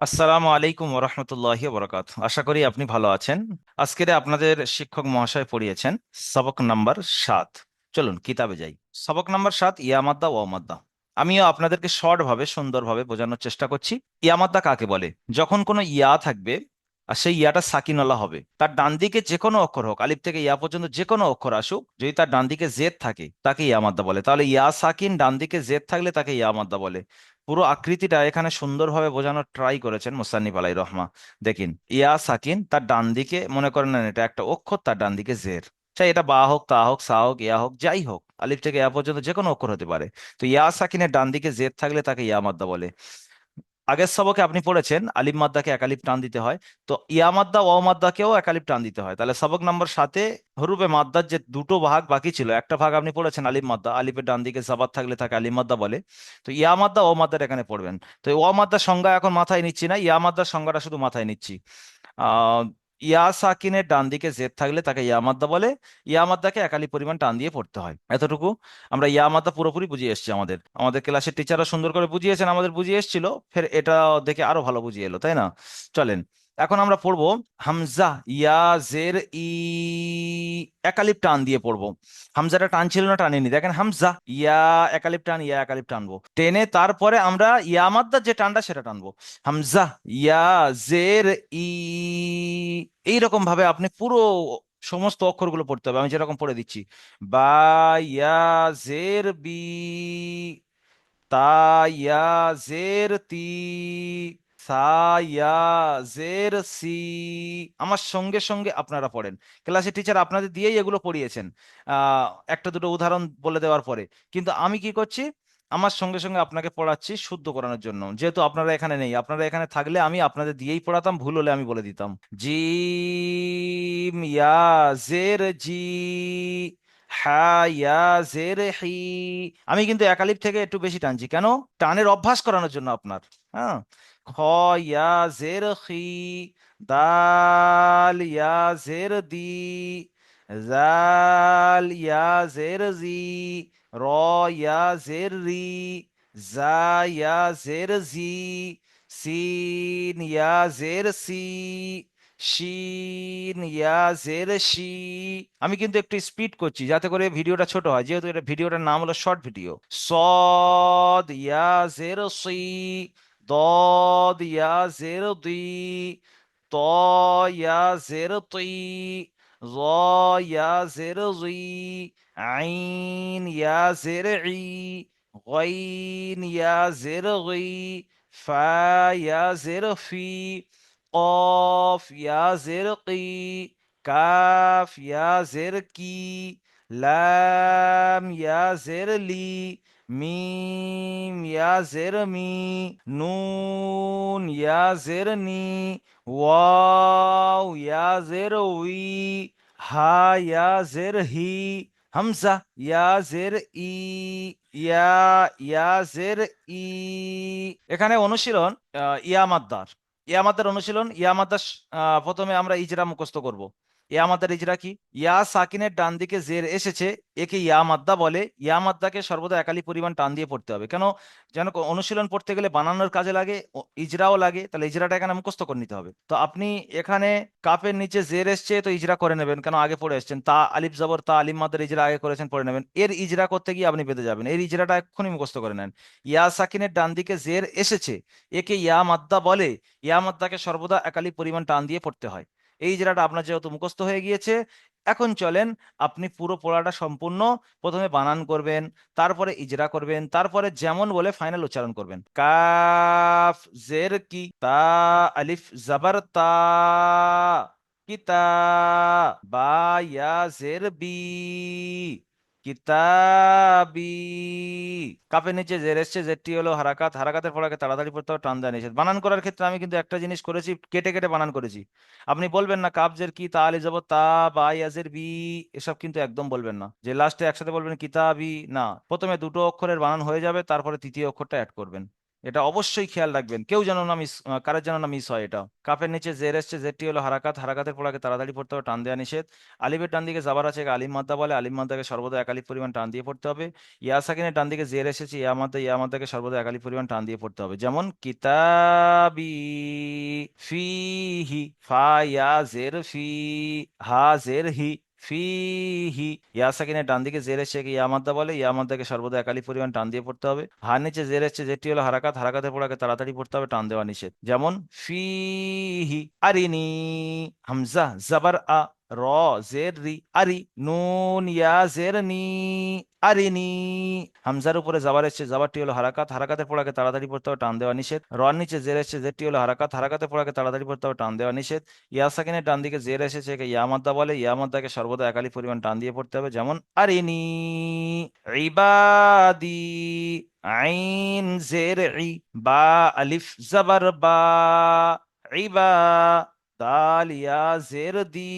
আসসালামু আলাইকুম ওরহমতুল্লাহি বরকাত। আশা করি আপনি ভালো আছেন। আজকের আপনাদের শিক্ষক মহাশয় পড়িয়েছেন সবক নাম্বার 7। চলুন কিতাবে যাই। সবক নাম্বার 7, ইয়ামাদ্দা ওয়া মাদ্দা। আমিও আপনাদেরকে শর্ট ভাবে সুন্দরভাবে বোঝানোর চেষ্টা করছি। ইয়ামাদ্দা কাকে বলে? যখন কোনো ইয়া থাকবে আর সেই ইয়াটা সাকিনওয়ালা হবে, তার ডান দিকে যে কোনো অক্ষর হোক, আলিফ থেকে ইয়া পর্যন্ত যে কোনো অক্ষর আসুক, যদি তার ডান দিকে জেদ থাকে তাকে ইয়ামাদ্দা বলে। তাহলে ইয়া সাকিন ডান দিকে জেদ থাকলে তাকে ইয়ামাদ্দা বলে। পুরো আকৃতিটা এখানে সুন্দরভাবে বোঝানোর ট্রাই করেছেন মুসান্নিফ আলাই রহমা। দেখেন, ইয়া সাকিন, তার ডান দিকে মনে করেন না এটা একটা অক্ষর, তার ডান দিকে জের। চাই এটা বা হোক, তা হোক, সা হোক, ইয়া হোক, যাই হোক, আলিফ থেকে ইয়া পর্যন্ত যে কোনো অক্ষর হতে পারে। তো ইয়া সাকিনের ডান দিকে জের থাকলে তাকে ইয়া মাদ্দা বলে। আগের সবকে আপনি পড়েছেন আলিফ মাদ্দাকে একালিফ টান দিতে হয়। তো ইয়া মাদ্দা ও মাদ্দাকেও একালিফ টান দিতে হয়। তাহলে সবক নম্বর 7-এ হরুফে মাদ্দার যে দুটো ভাগ বাকি ছিল, একটা ভাগ আপনি পড়েছেন আলিফ মাদ্দা, আলিফের ডান দিকে জাবাত থাকলে তাকে আলিফ মাদ্দা বলে। তো ইয়া মাদ্দা ও মাদ্দার এখানে পড়বেন। তো ও মাদ্দার সংজ্ঞা এখন মাথায় নিচ্ছি না, ইয়া মাদ্দার সংজ্ঞাটা শুধু মাথায় নিচ্ছি। আহ ইয়া সাকিনের ডান দিকে জেদ থাকলে তাকে ইয়া মাদ্দা বলে। ইয়া মাদ্দাকে একালি পরিমাণ টান দিয়ে পড়তে হয়, এতটুকু আমরা ইয়া মাদ্দা পুরোপুরি বুঝিয়ে এসেছি। আমাদের আমাদের ক্লাসের টিচাররা সুন্দর করে বুঝিয়েছেন, আমাদের বুঝিয়ে এসেছিল, ফের এটা দেখে আরো ভালো বুঝিয়ে এলো, তাই না? চলেন, এখন আমরা পড়বো হামজা ইয়া জের ই, একালিপ টান দিয়ে পড়বো। হামজাটা টান ছিল না, টানিনি, দেখেন হামজা ইয়া একালিপ টান, ইয়া একালিপ টানবো, টেনে তারপরে আমরা ইয়া মাদ্দার যে টানটা সেটা টানবো। হামজা ইয়া জের ই, এইরকম ভাবে আপনি পুরো সমস্ত অক্ষরগুলো পড়তে হবে, আমি যেরকম পড়ে দিচ্ছি। বা ইয়া জের বি, তা ইয়া জের তি, সা ইয়া জের সি। আমার সঙ্গে সঙ্গে আপনারা পড়েন। ক্লাসের টিচার আপনাদের দিয়েই এগুলো পড়িয়েছেন আহ একটা দুটো উদাহরণ বলে দেওয়ার পরে। কিন্তু আমি কি করছি, আমার সঙ্গে সঙ্গে আপনাকে পড়াচ্ছি শুদ্ধ করানোর জন্য। যেহেতু আপনারা এখানে নেই, আপনারা এখানে থাকলে আমি আপনাদের দিয়েই পড়াতাম, ভুল হলে আমি বলে দিতাম। জিম ইয়া জের জি, হ্যাঁ ইয়া জের হি। আমি কিন্তু একালিপ থেকে একটু বেশি টানছি, কেন? টানের অভ্যাস করানোর জন্য আপনার। হ্যাঁ, খ ইয়া জের খি, দাল ইয়া জের দি, জাল ইয়া জের জি, র ইয়া জের রি, জা ইয়া জের জি, সিন ইয়া জের সি, শিন ইয়া জের শি। আমি কিন্তু একটু স্পিড করছি যাতে করে ভিডিওটা ছোট হয়, যেহেতু এটা ভিডিওটার নাম হলো শর্ট ভিডিও। সদ ইয়া জের সি, দদ ইয়া জের দি, ত ইয়া জের তি, জ ইয়া জের জি, আইন ইয়া জের ই, গইন ইয়া জের গই, ফা ইয়া জের ফি, قاف يا زرقي، كاف يا زركي، لام يا زرلي، ميم يا زرمي، نون يا زرني، واو يا زروي، হা ইয়া জের হি, হামজা ইয়া জের ই, ইয়া ইয়া জের ই। এখানে অনুশীলন ইয়া মাদ্দার। ইয়া মাদ্দার অনুশীলন। ইয়া মাদ্দার প্রথমে আমরা ইজরা মুখস্থ করব। ইয়া মাদ্দার ইজরা কি? ইয়া সাকিনের ডান দিকে জের এসেছে, একে ইয়া মাদ্দা বলে। ইয়া মাদ্দাকে সর্বদা একালি পরিমাণ টান দিয়ে পড়তে হবে, কেন? যেন অনুশীলন পড়তে গেলে বানানোর কাজে লাগে, ইজরাও লাগে, তাহলে ইজরাটা এখানে মুখস্থ করে নিতে হবে। তো আপনি এখানে কাপের নিচে জের এসছে তো ইজরা করে নেবেন, কেন? আগে পড়ে এসছেন। তা আলিফ জবর তা, আলিম মাদের ইজরা আগে করেছেন, পড়ে নেবেন। এর ইজরা করতে গিয়ে আপনি বেঁধে যাবেন, এর ইজরাটা এক্ষুনি মুখস্থ করে নেন। ইয়া সাকিনের ডান দিকে জের এসেছে, একে ইয়া মাদ্দা বলে। ইয়া মাদ্দাকে সর্বদা একালি পরিমাণ টান দিয়ে পড়তে হয়। এই ইজরাটা আপনার যেহেতু মুখস্থ হয়ে গিয়েছে, এখন চলেন আপনি পুরো পড়াটা সম্পূর্ণ প্রথমে বানান করবেন, তারপরে ইজরা করবেন, তারপরে যেমন বলে ফাইনাল উচ্চারণ করবেন। কাফ জের কি, তা আলিফ জবর তা, কিতা, বা ইয়া জের বি, কিতাবি। কাপের নিচে জের এসছে, জেরটি হলো হারাকাত, হারাকাতের পড়াকে তাড়াতাড়ি পড়তে হবে, টান দেওয়া নিষেধ। বানান করার ক্ষেত্রে আমি কিন্তু একটা জিনিস করেছি, কেটে কেটে বানান করেছি। আপনি বলবেন না কাপ জের কি, তা আলি যাব তা, বা ইয়াজের বি, এসব কিন্তু একদম বলবেন না যে লাস্টে একসাথে বলবেন কিতাবি। না, প্রথমে দুটো অক্ষরের বানান হয়ে যাবে, তারপরে তৃতীয় অক্ষরটা অ্যাড করবেন। এটা অবশ্যই খেয়াল রাখবেন, কেউ যেন না মিস, কারের যেন না মিস হয় এটা। কাফের নিচে জের এসছে, জেরটি হলো হারাকাত, হারাকাতের পর আগে তাড়াতাড়ি পড়তে হবে, টান দেওয়া নিষেধ। আলিফের ডান দিকে জাবার আছে, একে আলিম মাদ্দা বলে, আলিম মাদ্দাকে সর্বদা এক আলিফ পরিমাণ টান দিয়ে পড়তে হবে। ইয়া সাকিনের ডান দিকে জের এসেছে, ইয়া মাদ্দাকে সর্বদা এক আলিফ পরিমাণ টান দিয়ে পড়তে হবে, যেমন কিতাবি, ফিহি, ফা ইয়া জের ফি, হা জের হি, ফিহি। ইয়া সাকিনের ডান দিকে জের এসে ইয়া মাদ্দা বলে, ইয়া মাদ্দাকে সর্বদা এক আলিফ পরিমাণ টান দিয়ে পড়তে হবে। হার নিচে জের এসছে, যেটি হলো হারাকাত, হারাকাতের পর আগে তাড়াতাড়ি পড়তে হবে, টান দেওয়া নিষেধ, যেমন ফিহি আরিনি। হামজা জবর আ, র জের রি, আরি, নুন ইয়া জের নি, আরিনি। হামজার উপরে জাবার এসছে, জাবারটি হলো হারাকাত, হারাকাতের পর আগে তাড়াতাড়ি পড়তে হবে, টান দেওয়া নিষেধ। রর নিচে জের এসছে, জেরটি হলো হারাকাত, হারাকাতের পর আগে তাড়াতাড়ি পড়তে হবে, টান দেওয়া নিষেধ। ইয়া সাকিনের ডান দিকে জের এসেছে, একে ইয়া মাদ্দা বলে, ইয়া মাদ্দাকে সর্বদা এক আলিফ পরিমাণ টান দিয়ে পড়তে হবে, যেমন আরিনি। ইবাদি, আইন জের ই, বা আলিফ জবর বা, ইবা, দাল ইয়া জের দি,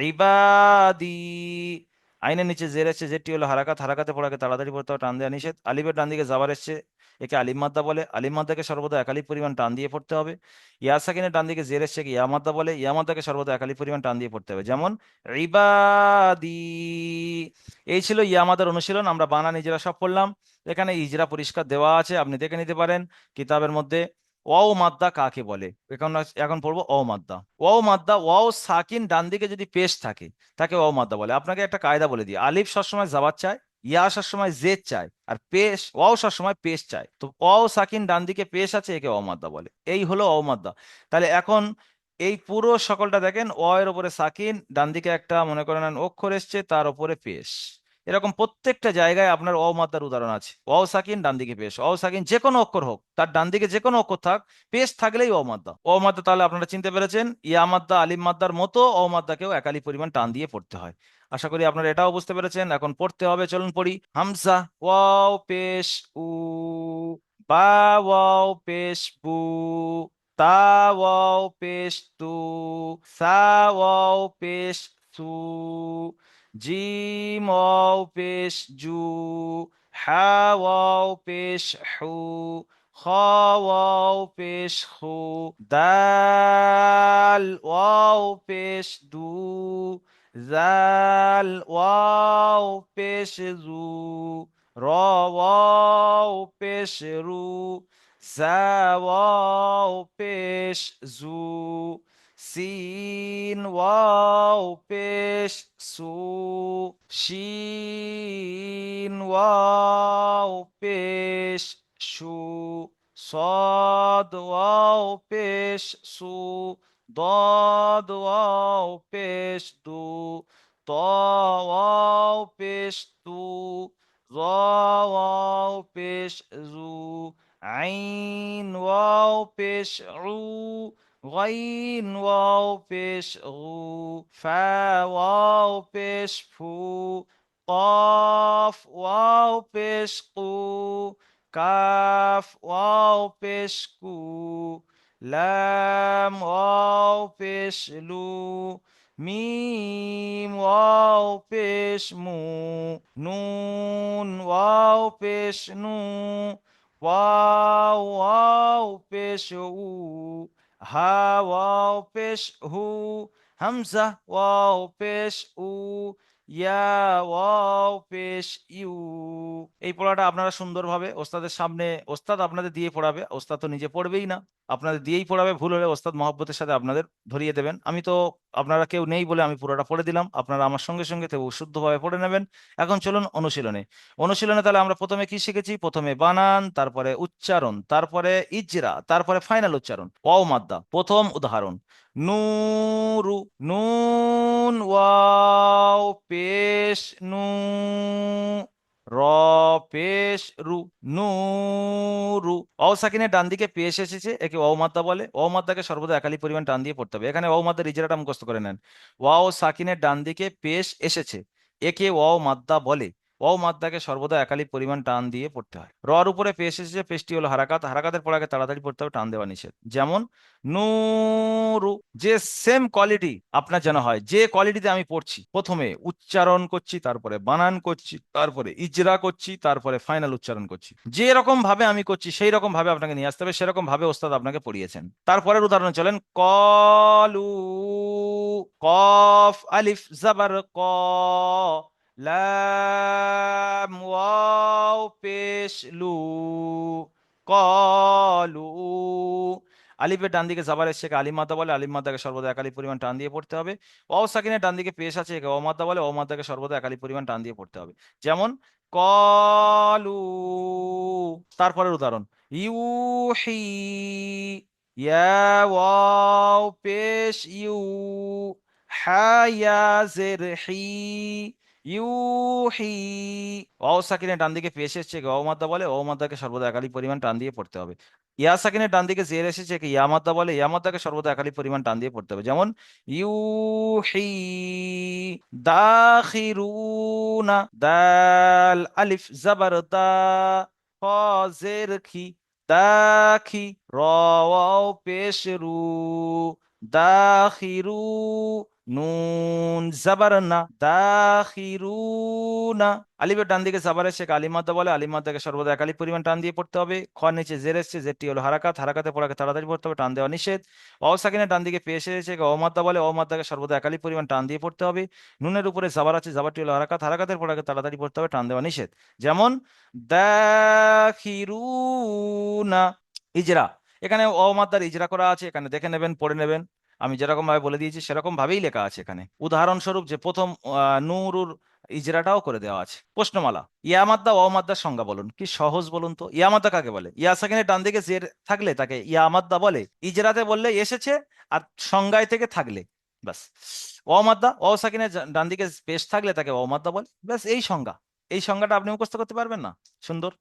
ইবাদি। আইনের নিচে জের এসছে, যেটি হলো হারাকাত, হারাকাতে পড়াকে তাড়াতাড়ি পড়তে হবে, টান দেওয়া নিষেধ। আলিফের ডান দিকে জাবার এসছে, একে আলিম মাদ্দা বলে, আলিম মাদ্দাকে সর্বদা এক আলিফ পরিমাণ টান দিয়ে পড়তে হবে। ইয়া সাকিনের ডান দিকে জের এসছে, ইয়া মাদ্দা বলে, ইয়া মাদ্দাকে সর্বদা এক আলিফ পরিমাণ টান দিয়ে পড়তে হবে, যেমন ইবাদি। এই ছিল ইয়া মাদ্দার অনুশীলন, আমরা বানা নিজেরা সব পড়লাম। এখানে ইজরা পরিষ্কার দেওয়া আছে, আপনি দেখে নিতে পারেন কিতাবের মধ্যে। ওয়াও মাদ্দা কাকে বলে, এখন এখন পড়বো অ মাদ্দা। ওয়াও মাদ্দা, ওয়াও সাকিন ডান দিকে যদি পেশ থাকে, তাকে ওয়াও মাদ্দা বলে। আপনাকে একটা কায়দা বলে দিই, আলিফ সবসময় জাবাত চায়, ইয়া সবসময় জেদ চায়, আর পেশ, ওয়াও সবসময় পেশ চায়। তো ওয়াও সাকিন ডান দিকে পেশ আছে, একে ওয়াও মাদ্দা বলে। এই হলো ওয়াও মাদ্দা। তাহলে এখন এই পুরো সকলটা দেখেন, অ এর উপরে সাকিন, ডান দিকে একটা মনে করেন অক্ষর এসছে, তার উপরে পেশ। এরকম প্রত্যেকটা জায়গায় আপনার অ মাদ্দার উদাহরণ আছে। অ সাকিন ডান দিকে পেশ, অ সাকিন যে কোনো অক্ষর হোক, তার ডান দিকে যে কোনো অক্ষর থাক, পেশ থাকলেই অ মাদ্দা। অ মাদ্দা তাহলে আপনারা চিনতে পেরেছেন, ইয়া মাদ্দা আলিম মাদ্দার মতো অ মাদ্দাকেও একালি পরিমাণ টান দিয়ে পড়তে হয়। আশা করি আপনারা এটাও বুঝতে পেরেছেন। এখন পড়তে হবে, চলুন পড়ি। হামজা ওয়াও পেশ উ, বা ওয়াও পেশ বু, তা ওয়াও পেশ তু, সা ওয়াও পেশ সু, জিম ওয়াও পেশ জু, হা ওয়াও পেশ হু, খ ওয়াও পেশ খু, দাল ওয়াও পেশ দু, জাল ওয়াও পেশ জু, র ওয়াও পেশ রু, জা ওয়াও পেশ জু, সিন ওয়াও পেশ সু, শিন ওয়াও পেশ শু, صاد واو পেশ সু, ضاد واو পেশ দু, ত ওয়াও পেশ তু, জ ওয়াও পেশ জু, আইন ওয়াও পেশ উ, غين واو পেশ غু, ফা ওয়াও পেশ ফু, قاف واو পেশ কু, কাফ ওয়াও পেশ কু, লাম ওয়াও পেশ লু, মিম ওয়াও পেশ মু, নুন ওয়াও পেশ নু, ওয়াও ওয়াও পেশ উ, হা ওয়াও পেশ হু, হামজা ওয়াও পেশ উ, ইয়া ওয়াও পেশ ইউ। এই পড়াটা আপনারা সুন্দরভাবে ওস্তাদের সামনে, ওস্তাদ আপনাদের দিয়ে পড়াবে, ওস্তাদ তো নিজে পড়বেই না, আপনাদের দিয়েই পড়াবে। ভুল হলে ওস্তাদ মহব্বতের সাথে আপনাদের ধরিয়ে দেবেন। আমি তো, আপনারা কেউ নেই বলে আমি পুরোটা পড়ে দিলাম, আপনারা আমার সঙ্গে সঙ্গে তো শুদ্ধভাবে পড়ে নেবেন। এখন চলুন অনুশীলনে। অনুশীলনে তাহলে আমরা প্রথমে কি শিখেছি? প্রথমে বানান, তারপরে উচ্চারণ, তারপরে ইজরা, তারপরে ফাইনাল উচ্চারণ। ওয়াও মাদ্দা প্রথম উদাহরণ, নূরু, নুন ওয়াও পেশ নু, র পেশ রু, নূরু। অও সাকিনের ডান দিকে পেশ এসেছে, একে ওয়াও মাদ্দা বলে। ওয়াও মাদ্দাকে সর্বদা একালি পরিমাণ টান দিয়ে পড়তে হবে। এখানে ওয়াও মাদ্দার ইজরাটা মুখস্থ করে নেন। ওয়াও সাকিনের ডান দিকে পেশ এসেছে, একে ওয়াও মাদ্দা বলে। ওয়াও মাদ্দাকে সর্বদা একালি পরিমাণ টান দিয়ে পড়তে হয়। রর উপরে পেশ এসেছে, পেশটি হলো হারাকাত, হারাকাতের পর আগে তাড়াতাড়ি পড়তে হবে, টান দেওয়া নিষেধ। যেমন নূরু, যে সেম কোয়ালিটি আপনার যেন হয়, যে কোয়ালিটিতে আমি পড়ছি, প্রথমে উচ্চারণ করছি, তারপরে বানান করছি, তারপরে ইজরা করছি, তারপরে ফাইনাল উচ্চারণ করছি, যে রকম ভাবে আমি করছি সেই রকম ভাবে আপনাকে নিয়ে আসতে হবে, সেরকম ভাবে ওস্তাদ আপনাকে পড়িয়েছেন। তারপরের উদাহরণ চলেন, কলু, কফ আলিফ জাবার ক, লাম ওয়াও পেশ লু, কলু। আলিফের ডান দিকে জাবার এসছে, একে আলিফ মাদ্দা বলে, আলিফ মাদ্দাকে সর্বদা একালি পরিমাণ টান দিয়ে পড়তে হবে। ওয়াও সাকিনের ডান দিকে পেশ আছে, একে অমাদ্দা বলে, অমাদ্দাকে সর্বদা একালি পরিমাণ টান দিয়ে পড়তে হবে। যেমন কলু। তারপরের উদাহরণ, ইউহি, ইয়া ওয়াও পেশ ইউ, হায়া জের হি, ইউহি। ওয়াও সাকিনের ডান দিকে পেশ এসছে, একে ওয়াও মাদ্দা বলে, ওয়াও মাদ্দাকে সর্বদা একালি পরিমাণ টান দিয়ে পড়তে হবে। ইয়া সাকিনের ডান দিকে জের এসেছে, একে ইয়া মাদ্দা বলে, ইয়া মাদ্দাকে সর্বদা একালি পরিমাণ টান দিয়ে পড়তে হবে। যেমন ইউহি, দাখিরুনা, দাল আলিফ জাবার দা, খ জের খি, দাখি, র ওয়াও পেশ রু, দাখিরু, নুন জাবার না, দাখিরুনা। আলিফের ডান দিকে জাবার এসে আলিফ মাদ্দা বলে, আলিফ মাদ্দাকে সর্বদা একালি পরিমাণ টান দিয়ে পড়তে হবে। খ নিচে জের এসছে, জেরটি হলো হারাকাত, হারাকাতে পড়াকে তাড়াতাড়ি পড়তে হবে, টান দেওয়া নিষেধ। ওয়াও সাকিনের ডান দিকে পেশ এসেছে, ও মাদ্দা বলে, ও মাদ্দাকে সর্বদা একালি পরিমাণ টান দিয়ে পড়তে হবে। নুনের উপরে জাবার আছে, জাবারটি হলো হারাকাত, হারাকাতের পড়াকে তাড়াতাড়ি পড়তে হবে, টান দেওয়া নিষেধ। যেমন দাখিরুনা। ইজরা, এখানে অ মাদ্দার ইজরা করা আছে, এখানে দেখে নেবেন, পড়ে নেবেন। আমি যেরকম ভাবে বলে দিয়েছি সেরকম ভাবেই লেখা আছে এখানে। উদাহরণস্বরূপ যে প্রথম নূরুর ইজরাটাও করে দেওয়া আছে। প্রশ্নমালা, ইয়া মাদ্দা ও মাদ্দার সংজ্ঞা বলুন। কি সহজ বলুন তো, ইয়া মাদ্দা কাকে বলে? ইয়া সাকিনের ডান দিকে জের থাকলে তাকে ইয়া মাদ্দা বলে, ইজরাতে বললে এসেছে, আর সংজ্ঞায় থেকে থাকলে ব্যাস। ও মাদ্দা, ও সাকিনের ডান দিকে পেশ থাকলে তাকে ও মাদ্দা বলে, ব্যাস এই সংজ্ঞা। এই সংজ্ঞাটা আপনি মুখস্থ করতে পারবেন না? সুন্দর।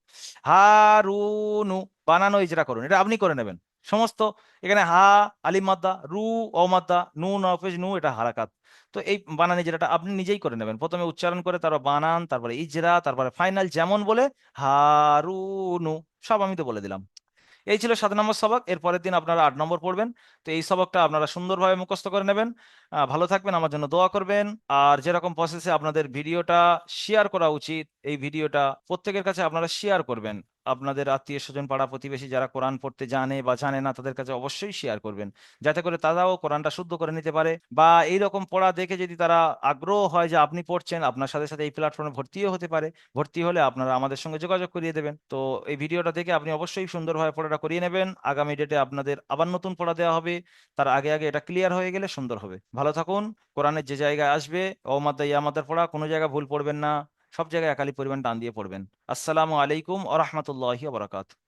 হারুনু, বানানো ইজরা করুন, এটা আপনি করে নেবেন সমস্ত। এখানে হা আলিফ মাদ্দা, রু ও মাদ্দা, নুন অফেজ নু, এটা হারাকাত। তো এই বানান ইজরাটা আপনি নিজেই করে নেবেন, প্রথমে উচ্চারণ করে, তারপর বানান, তারপরে ইজরা, তারপরে ফাইনাল, যেমন বলে হারুনু। সব আমি তো বলে দিলাম। এই ছিল 7 নম্বর সবক। এর পরের দিন আপনারা 8 নম্বর পড়বেন। তো এই সবকটা আপনারা সুন্দরভাবে মুখস্থ করে নেবেন। ভালো থাকবেন, আমার জন্য দোয়া করবেন। আর যেরকম প্রসেসে আপনাদের ভিডিওটা শেয়ার করা উচিত, এই ভিডিওটা প্রত্যেকের কাছে আপনারা শেয়ার করবেন। আপনাদের আত্মীয় স্বজন, পাড়া প্রতিবেশী যারা কোরআন পড়তে জানে বা জানে না, তাদের কাছে অবশ্যই শেয়ার করবেন, যাতে করে তারাও কোরআনটা শুদ্ধ করে নিতে পারে। বা এইরকম পড়া দেখে যদি তারা আগ্রহ হয় যে আপনি পড়ছেন, আপনার সাথে সাথে এই প্ল্যাটফর্মে ভর্তিও হতে পারে। ভর্তি হলে আপনারা আমাদের সঙ্গে যোগাযোগ করিয়ে দেবেন। তো এই ভিডিওটা দেখে আপনি অবশ্যই সুন্দরভাবে পড়াটা করিয়ে নেবেন। আগামী ডেটে আপনাদের আবার নতুন পড়া দেওয়া হবে, তার আগে আগে এটা ক্লিয়ার হয়ে গেলে সুন্দর হবে। ভালো থাকুন। কোরআনের যে জায়গায় আসবে ও মাদ্দা ইয়া মাদ্দার পড়া, কোনো জায়গায় ভুল পড়বেন না, সব জায়গায় একালি পরিমাণ টান দিয়ে পড়বেন। আসসালামু আলাইকুম ওয়া রাহমাতুল্লাহি ওয়া বারাকাতুহু।